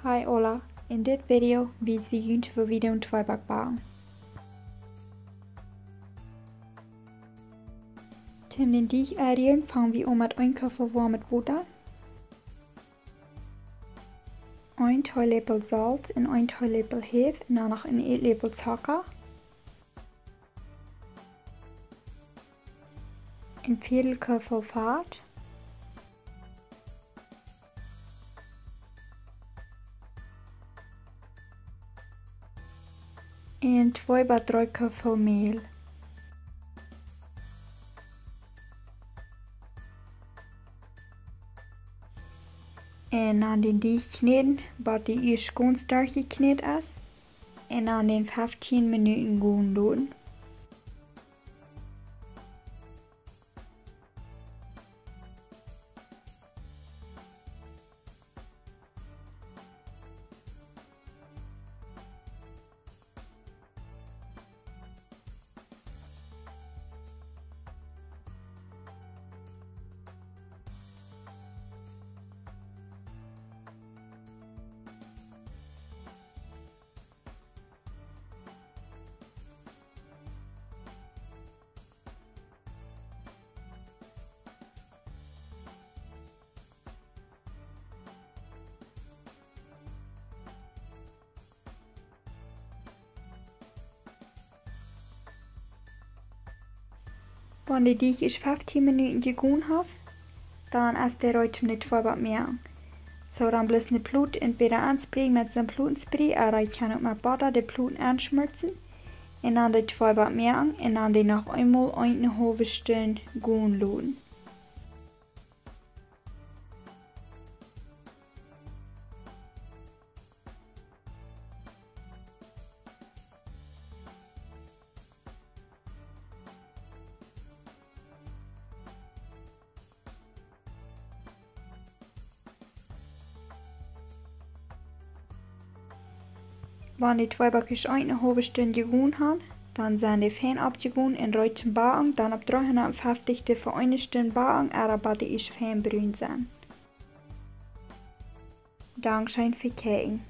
Hi Ola, in dit video vis vi kunt voor videoen 2 bakbakken. Til den die ärgen fangen vi om at 1 kaffe varmet butter, 1 teelepel salz en 1 teelepel heef en dan nog een eetlepel suiker, een viertelkaffe vaat, en 2 bis 3 kaffe meel. En aan den die kneden, wat die eerst ganz gekneed is. En aan den 15 minuten gaan doen. Wanneer die is 15 minuten gegaan heeft, dan is de ruit niet voor wat meer. Zo dan blijft de ploet entweder aanspreken met zijn ploetenspray, oder ik kan ook met butter de ploeten aanschmurzen. En dan de 2 wat meer en dan die nog eenmaal 1,5 stunde gaan laten. Wanneer die 2 bakjes 1,5 stunde gegaan hebben, dan zijn die fijn opgegaan en ruiten bakken, dan op 350 voor 1 stunde bakken, aber die is fijn bruin zijn. Dank zijn voor kijken.